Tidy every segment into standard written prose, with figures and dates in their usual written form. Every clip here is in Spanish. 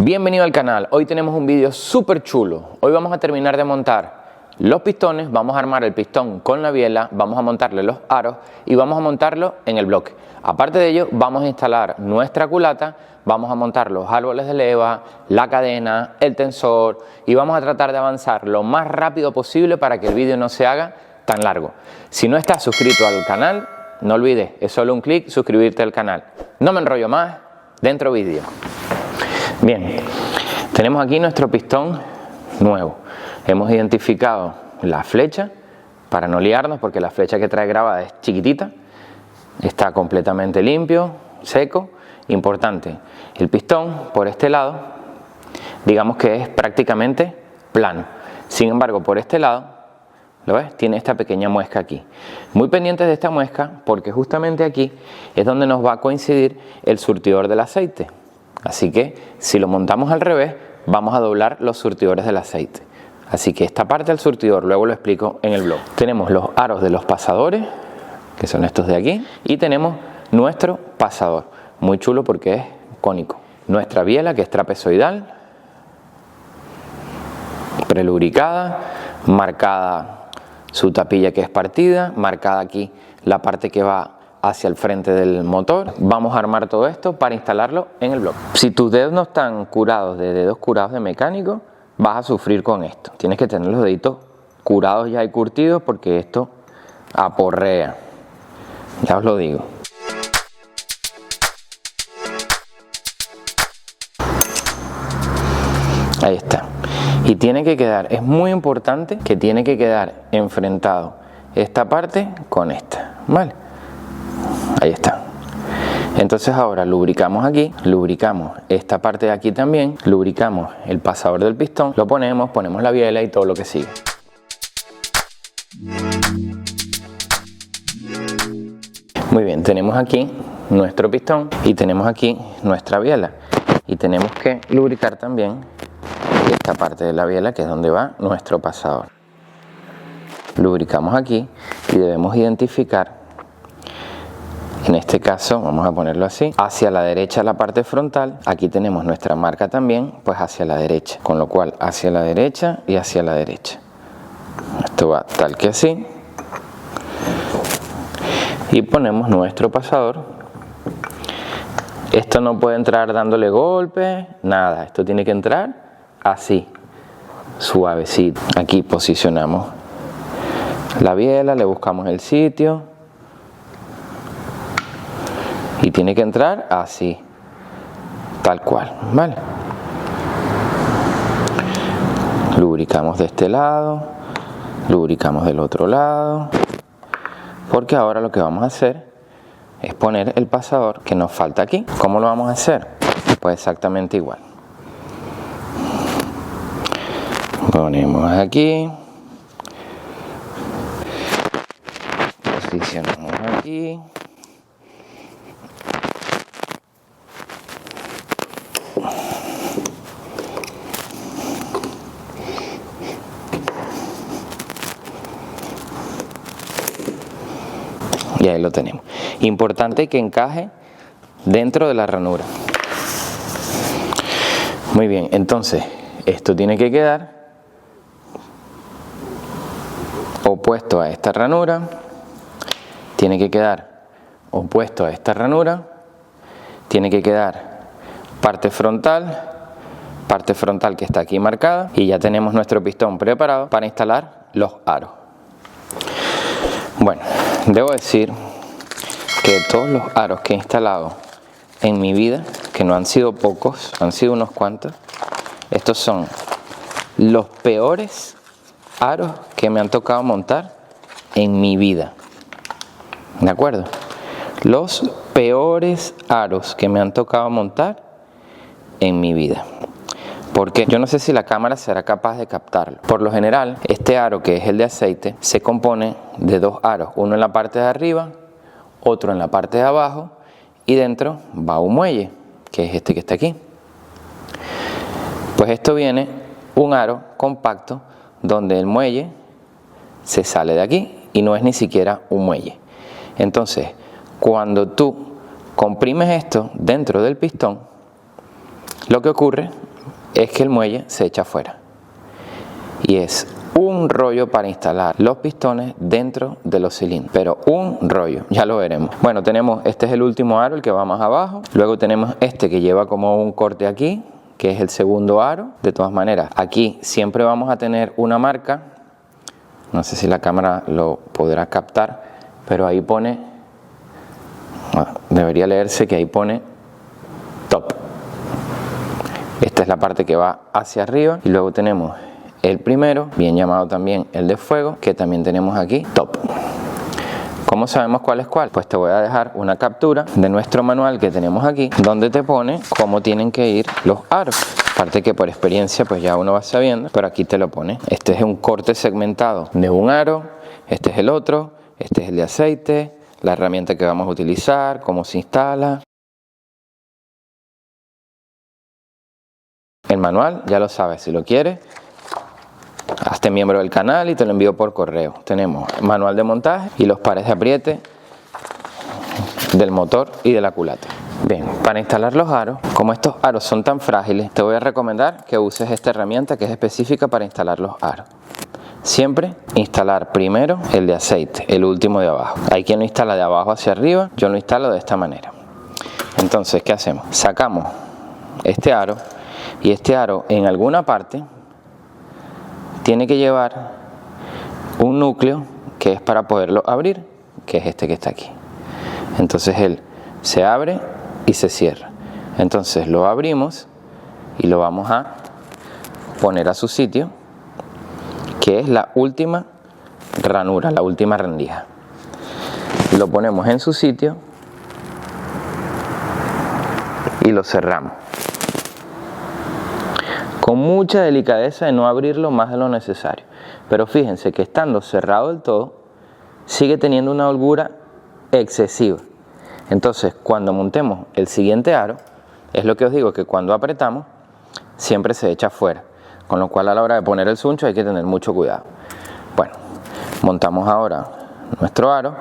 Bienvenido al canal. Hoy tenemos un vídeo súper chulo. Hoy vamos a terminar de montar los pistones, vamos a armar el pistón con la biela, vamos a montarle los aros y vamos a montarlo en el bloque. Aparte de ello, vamos a instalar nuestra culata, vamos a montar los árboles de leva, la cadena, el tensor y vamos a tratar de avanzar lo más rápido posible para que el vídeo no se haga tan largo. Si no estás suscrito al canal, no olvides, es solo un clic suscribirte al canal. No me enrollo más, dentro vídeo. Bien, tenemos aquí nuestro pistón nuevo. Hemos identificado la flecha para no liarnos porque la flecha que trae grabada es chiquitita. Está completamente limpio, seco. Importante, el pistón por este lado, digamos que es prácticamente plano. Sin embargo, por este lado, ¿lo ves? Tiene esta pequeña muesca aquí. Muy pendientes de esta muesca porque justamente aquí es donde nos va a coincidir el surtidor del aceite. Así que si lo montamos al revés, vamos a doblar los surtidores del aceite. Así que esta parte del surtidor luego lo explico en el blog. Tenemos los aros de los pasadores, que son estos de aquí, y tenemos nuestro pasador, muy chulo porque es cónico. Nuestra biela, que es trapezoidal, prelubricada, marcada su tapilla que es partida, marcada aquí la parte que va hacia el frente del motor. Vamos a armar todo esto para instalarlo en el bloque. Si tus dedos no están curados de dedos curados de mecánico, vas a sufrir con esto. Tienes que tener los deditos curados ya y curtidos porque esto aporrea. Ya os lo digo. Ahí está. Y tiene que quedar, es muy importante que tiene que quedar enfrentado esta parte con esta, ¿vale? Ahí está. Entonces ahora lubricamos aquí, lubricamos esta parte de aquí también, lubricamos el pasador del pistón, lo ponemos la biela y todo lo que sigue. Muy bien, tenemos aquí nuestro pistón y tenemos aquí nuestra biela y tenemos que lubricar también esta parte de la biela que es donde va nuestro pasador. Lubricamos aquí y debemos identificar, en este caso vamos a ponerlo así, hacia la derecha la parte frontal. Aquí tenemos nuestra marca también, pues hacia la derecha, con lo cual hacia la derecha y hacia la derecha. Esto va tal que así y ponemos nuestro pasador. Esto no puede entrar dándole golpes, nada, esto tiene que entrar así, suavecito. Aquí posicionamos la biela, le buscamos el sitio y tiene que entrar así, tal cual, ¿vale? Lubricamos de este lado, lubricamos del otro lado, porque ahora lo que vamos a hacer es poner el pasador que nos falta aquí. ¿Cómo lo vamos a hacer? Pues exactamente igual. Ponemos aquí, posicionamos aquí, y ahí lo tenemos. Importante que encaje dentro de la ranura. Muy bien, entonces esto tiene que quedar opuesto a esta ranura, tiene que quedar opuesto a esta ranura, tiene que quedar parte frontal que está aquí marcada y ya tenemos nuestro pistón preparado para instalar los aros. Bueno, debo decir que todos los aros que he instalado en mi vida, que no han sido pocos, han sido unos cuantos, estos son los peores aros que me han tocado montar en mi vida. ¿De acuerdo? Los peores aros que me han tocado montar en mi vida. Porque yo no sé si la cámara será capaz de captarlo. Por lo general, este aro que es el de aceite se compone de dos aros. Uno en la parte de arriba, otro en la parte de abajo y dentro va un muelle, que es este que está aquí. Pues esto viene un aro compacto donde el muelle se sale de aquí y no es ni siquiera un muelle. Entonces, cuando tú comprimes esto dentro del pistón, lo que ocurre es que el muelle se echa afuera. Y es un rollo para instalar los pistones dentro de los cilindros, pero un rollo, ya lo veremos. Bueno, tenemos, este es el último aro, el que va más abajo. Luego tenemos este que lleva como un corte aquí, que es el segundo aro. De todas maneras, aquí siempre vamos a tener una marca, no sé si la cámara lo podrá captar, pero ahí pone, debería leerse que ahí pone top. Esta es la parte que va hacia arriba, y luego tenemos el primero, bien llamado también el de fuego, que también tenemos aquí, top. ¿Cómo sabemos cuál es cuál? Pues te voy a dejar una captura de nuestro manual que tenemos aquí, donde te pone cómo tienen que ir los aros. Aparte que por experiencia pues ya uno va sabiendo, pero aquí te lo pone. Este es un corte segmentado de un aro, este es el otro, este es el de aceite, la herramienta que vamos a utilizar, cómo se instala. El manual ya lo sabes, si lo quieres, hazte miembro del canal y te lo envío por correo. Tenemos manual de montaje y los pares de apriete del motor y de la culata. Bien, para instalar los aros, como estos aros son tan frágiles, te voy a recomendar que uses esta herramienta que es específica para instalar los aros. Siempre instalar primero el de aceite, el último de abajo. Hay quien lo instala de abajo hacia arriba, yo lo instalo de esta manera. Entonces, ¿qué hacemos? Sacamos este aro y este aro en alguna parte tiene que llevar un núcleo que es para poderlo abrir, que es este que está aquí. Entonces él se abre y se cierra. Entonces lo abrimos y lo vamos a poner a su sitio, que es la última ranura, la última rendija. Lo ponemos en su sitio y lo cerramos. Con mucha delicadeza de no abrirlo más de lo necesario. Pero fíjense que estando cerrado del todo, sigue teniendo una holgura excesiva. Entonces, cuando montemos el siguiente aro, es lo que os digo, que cuando apretamos, siempre se echa afuera. Con lo cual, a la hora de poner el suncho hay que tener mucho cuidado. Bueno, montamos ahora nuestro aro.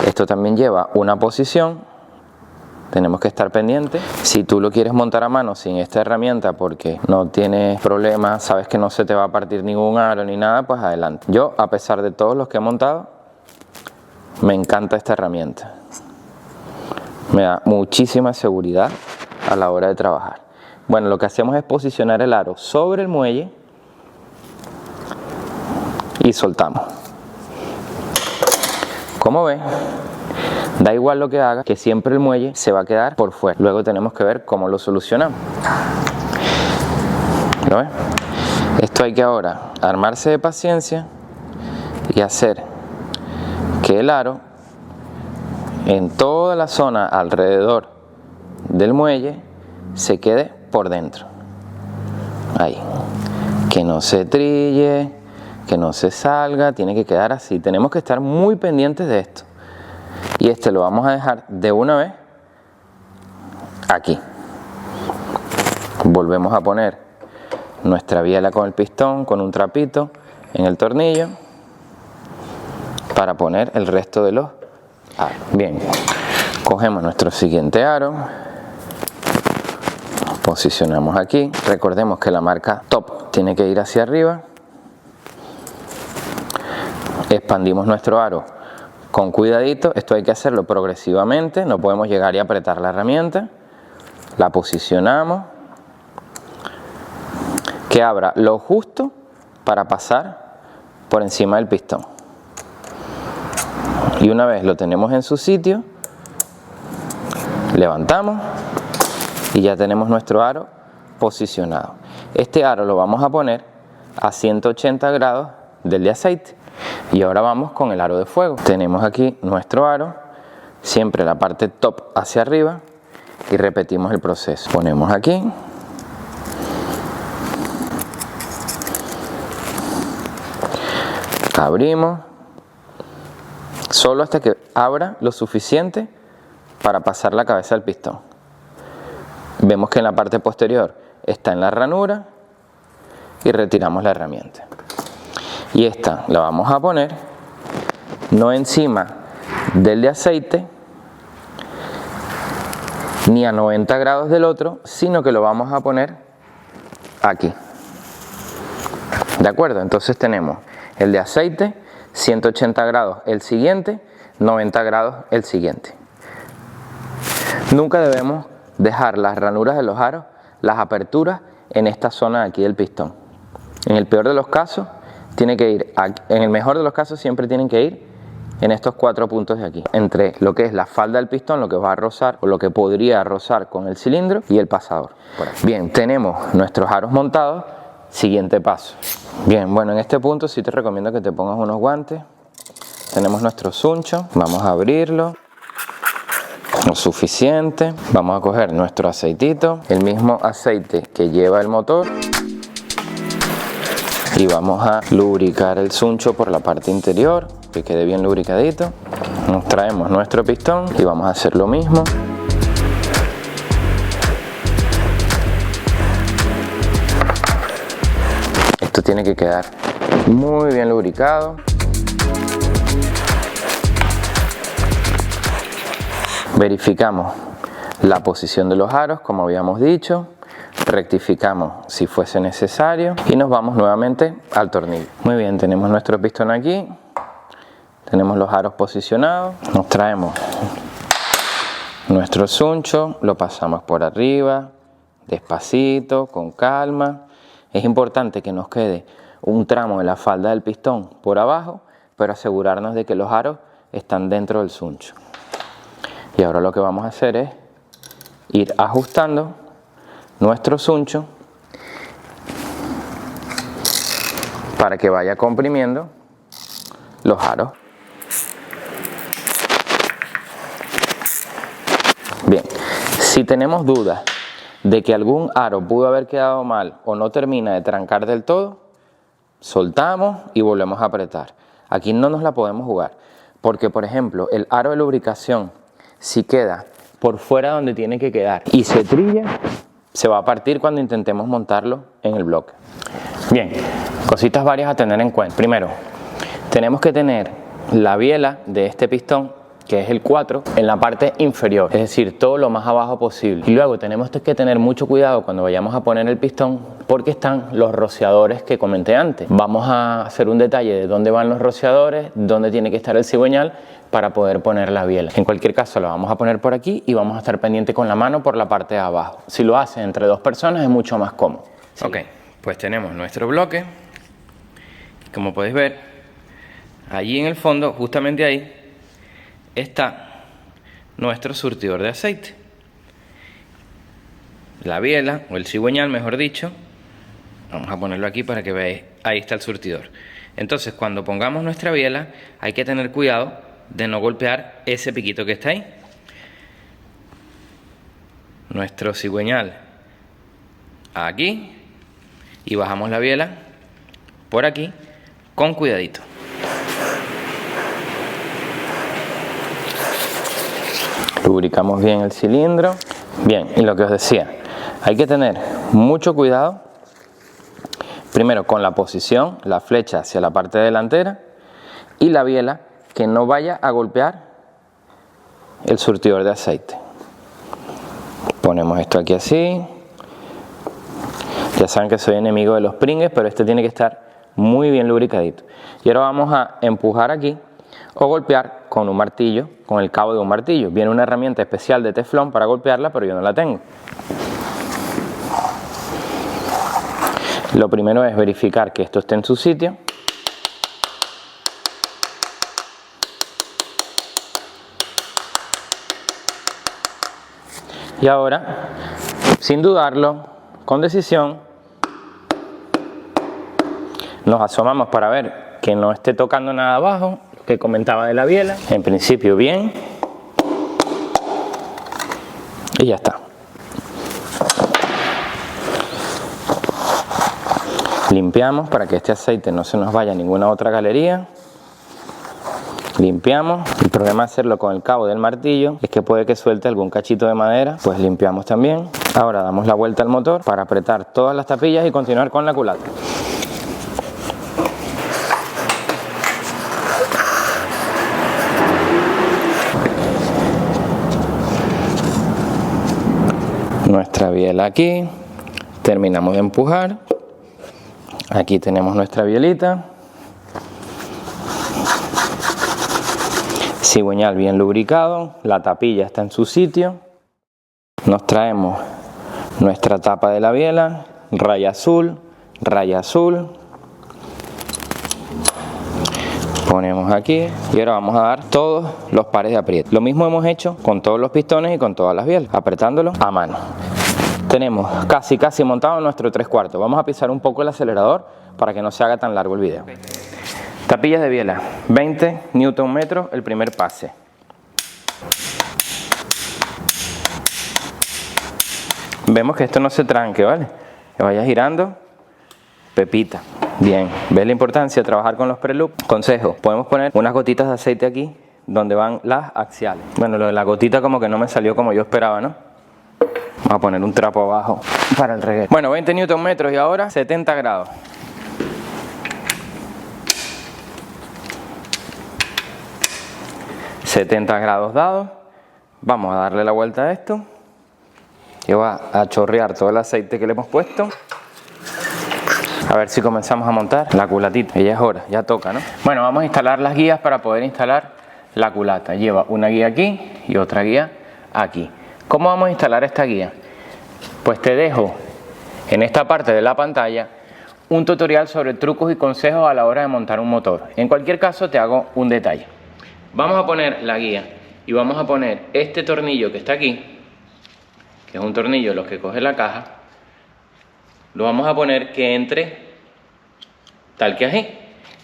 Esto también lleva una posición. Tenemos que estar pendientes. Si tú lo quieres montar a mano sin esta herramienta porque no tienes problema, sabes que no se te va a partir ningún aro ni nada, pues adelante. Yo, a pesar de todos los que he montado, me encanta esta herramienta. Me da muchísima seguridad a la hora de trabajar. Bueno, lo que hacemos es posicionar el aro sobre el muelle y soltamos. Como ves, da igual lo que haga, que siempre el muelle se va a quedar por fuera. Luego tenemos que ver cómo lo solucionamos. ¿Lo ves? Esto hay que ahora armarse de paciencia y hacer que el aro en toda la zona alrededor del muelle se quede por dentro. Ahí. Que no se trille, que no se salga, tiene que quedar así. Tenemos que estar muy pendientes de esto. Y este lo vamos a dejar de una vez aquí. Volvemos a poner nuestra biela con el pistón, con un trapito en el tornillo para poner el resto de los aros. Bien, cogemos nuestro siguiente aro, posicionamos aquí. Recordemos que la marca top tiene que ir hacia arriba. Expandimos nuestro aro con cuidadito. Esto hay que hacerlo progresivamente, no podemos llegar y apretar la herramienta. La posicionamos, que abra lo justo para pasar por encima del pistón. Y una vez lo tenemos en su sitio, levantamos y ya tenemos nuestro aro posicionado. Este aro lo vamos a poner a 180 grados del de aceite. Y ahora vamos con el aro de fuego. Tenemos aquí nuestro aro, siempre la parte top hacia arriba, y repetimos el proceso. Ponemos aquí, abrimos, solo hasta que abra lo suficiente para pasar la cabeza del pistón. Vemos que en la parte posterior está en la ranura y retiramos la herramienta. Y esta la vamos a poner no encima del de aceite ni a 90 grados del otro, sino que lo vamos a poner aquí. ¿De acuerdo? Entonces tenemos el de aceite, 180 grados el siguiente, 90 grados el siguiente. Nunca debemos dejar las ranuras de los aros, las aperturas en esta zona de aquí del pistón. En el peor de los casos, tiene que ir, en el mejor de los casos siempre tienen que ir en estos 4 puntos de aquí, entre lo que es la falda del pistón, lo que va a rozar o lo que podría rozar con el cilindro y el pasador. Bien, tenemos nuestros aros montados. Siguiente paso. Bien, bueno, en este punto sí te recomiendo que te pongas unos guantes. Tenemos nuestro suncho, vamos a abrirlo lo suficiente. Vamos a coger nuestro aceitito, el mismo aceite que lleva el motor, y vamos a lubricar el suncho por la parte interior, que quede bien lubricadito. Nos traemos nuestro pistón y vamos a hacer lo mismo. Esto tiene que quedar muy bien lubricado. Verificamos la posición de los aros, como habíamos dicho. Rectificamos si fuese necesario y nos vamos nuevamente al tornillo. Muy bien, tenemos nuestro pistón aquí. Tenemos los aros posicionados. Nos traemos nuestro suncho, lo pasamos por arriba, despacito, con calma. Es importante que nos quede un tramo de la falda del pistón por abajo, pero asegurarnos de que los aros están dentro del suncho. Y ahora lo que vamos a hacer es ir ajustando nuestro suncho para que vaya comprimiendo los aros. Bien, si tenemos dudas de que algún aro pudo haber quedado mal o no termina de trancar del todo, soltamos y volvemos a apretar. Aquí no nos la podemos jugar, porque por ejemplo el aro de lubricación, si queda por fuera donde tiene que quedar y se trilla, se va a partir cuando intentemos montarlo en el bloque. Bien, cositas varias a tener en cuenta. Primero, tenemos que tener la biela de este pistón, que es el 4, en la parte inferior, es decir, todo lo más abajo posible. Y luego tenemos que tener mucho cuidado cuando vayamos a poner el pistón, porque están los rociadores que comenté antes. Vamos a hacer un detalle de dónde van los rociadores, dónde tiene que estar el cigüeñal para poder poner la biela. En cualquier caso lo vamos a poner por aquí y vamos a estar pendiente con la mano por la parte de abajo. Si lo hacen entre 2 personas es mucho más cómodo. Sí. Ok, pues tenemos nuestro bloque. Como podéis ver, allí en el fondo, justamente ahí, está nuestro surtidor de aceite, la biela o el cigüeñal, mejor dicho. Vamos a ponerlo aquí para que veáis, ahí está el surtidor. Entonces cuando pongamos nuestra biela hay que tener cuidado de no golpear ese piquito que está ahí. Nuestro cigüeñal aquí y bajamos la biela por aquí con cuidadito. Lubricamos bien el cilindro. Bien, y lo que os decía, hay que tener mucho cuidado primero con la posición, la flecha hacia la parte delantera y la biela, que no vaya a golpear el surtidor de aceite. Ponemos esto aquí así. Ya saben que soy enemigo de los pringues, pero este tiene que estar muy bien lubricadito. Y ahora vamos a empujar aquí o golpear con un martillo, con el cabo de un martillo. Viene una herramienta especial de teflón para golpearla, pero yo no la tengo. Lo primero es verificar que esto esté en su sitio. Y ahora, sin dudarlo, con decisión, nos asomamos para ver que no esté tocando nada abajo, que comentaba de la biela. En principio bien. Y ya está. Limpiamos para que este aceite no se nos vaya a ninguna otra galería. Limpiamos. El problema de hacerlo con el cabo del martillo es que puede que suelte algún cachito de madera, pues limpiamos también. Ahora damos la vuelta al motor para apretar todas las tapillas y continuar con la culata. Nuestra biela aquí, Terminamos de empujar. Aquí tenemos nuestra bielita. Cigüeñal bien lubricado, la tapilla está en su sitio. Nos traemos nuestra tapa de la biela, raya azul, ponemos aquí y ahora vamos a dar todos los pares de apriete. Lo mismo hemos hecho con todos los pistones y con todas las bielas, apretándolo a mano. Tenemos casi montado nuestro 3/4. Vamos a pisar un poco el acelerador para que no se haga tan largo el video. Tapillas de biela, 20 Nm el primer pase. Vemos que esto no se tranque, ¿vale? Que vaya girando, pepita. Bien, ¿ves la importancia de trabajar con los pre-loop? Consejo, podemos poner unas gotitas de aceite aquí, donde van las axiales. Bueno, lo de la gotita como que no me salió como yo esperaba, ¿no? Vamos a poner un trapo abajo para el reguero. Bueno, 20 Nm y ahora 70 grados. ...70 grados dados... Vamos a darle la vuelta a esto... ...que va a chorrear todo el aceite que le hemos puesto... A ver si comenzamos a montar la culatita. Ya es hora, ya toca, ¿no? Bueno, vamos a instalar las guías para poder instalar la culata. Lleva una guía aquí y otra guía aquí. ¿Cómo vamos a instalar esta guía? Pues te dejo en esta parte de la pantalla un tutorial sobre trucos y consejos a la hora de montar un motor. En cualquier caso te hago un detalle. Vamos a poner la guía y vamos a poner este tornillo que está aquí, que es un tornillo los que coge la caja, lo vamos a poner que entre tal que así,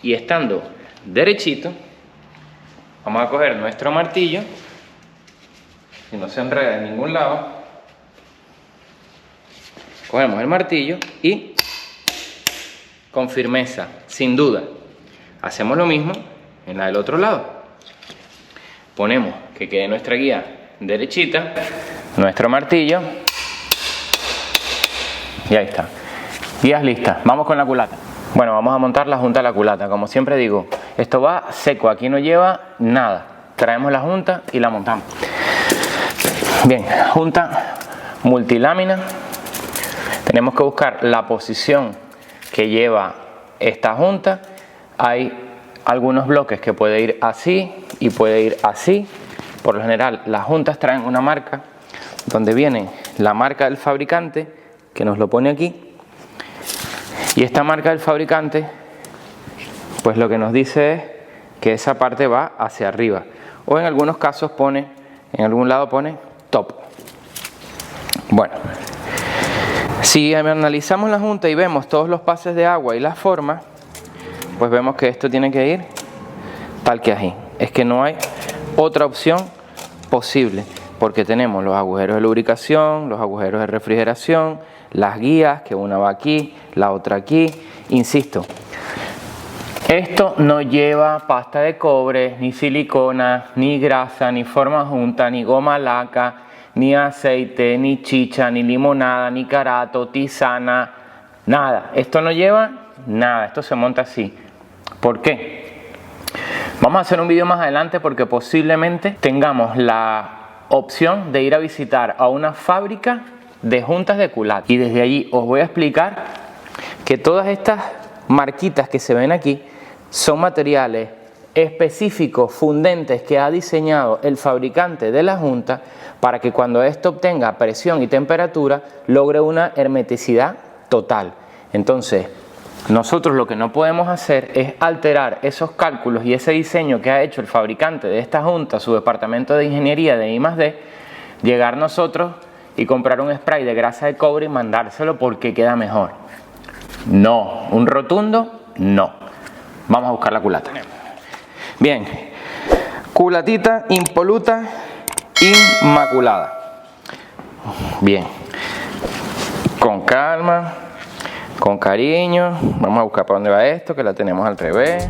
y estando derechito vamos a coger nuestro martillo y no se enreda en ningún lado, cogemos el martillo y con firmeza, sin duda, hacemos lo mismo en la del otro lado. Ponemos que quede nuestra guía derechita, nuestro martillo y ahí está. Guías listas. Vamos con la culata. Bueno, vamos a montar la junta de la culata. Como siempre digo, esto va seco, aquí no lleva nada. Traemos la junta y la montamos. Bien, junta multilámina. Tenemos que buscar la posición que lleva esta junta. Hay algunos bloques que puede ir así y puede ir así. Por lo general las juntas traen una marca donde viene la marca del fabricante, que nos lo pone aquí, y esta marca del fabricante pues lo que nos dice es que esa parte va hacia arriba, o en algunos casos pone, en algún lado pone top. Bueno, si analizamos la junta y vemos todos los pases de agua y las formas, pues vemos que esto tiene que ir tal que así. Es que no hay otra opción posible, porque tenemos los agujeros de lubricación, los agujeros de refrigeración, las guías, que una va aquí, la otra aquí. Insisto, esto no lleva pasta de cobre, ni silicona, ni grasa, ni forma junta, ni goma laca, ni aceite, ni chicha, ni limonada, ni carato, tisana, nada. Esto no lleva nada, esto se monta así. ¿Por qué? Vamos a hacer un vídeo más adelante porque posiblemente tengamos la opción de ir a visitar a una fábrica de juntas de culata, y desde allí os voy a explicar que todas estas marquitas que se ven aquí son materiales específicos, fundentes, que ha diseñado el fabricante de la junta para que cuando esto obtenga presión y temperatura logre una hermeticidad total. Entonces nosotros lo que no podemos hacer es alterar esos cálculos y ese diseño que ha hecho el fabricante de esta junta, su departamento de ingeniería de I+D, llegar nosotros y comprar un spray de grasa de cobre y mandárselo porque queda mejor. No, un rotundo no. Vamos a buscar la culata. Bien, culatita impoluta, inmaculada. Bien, con calma, con cariño. Vamos a buscar para dónde va esto, que la tenemos al revés.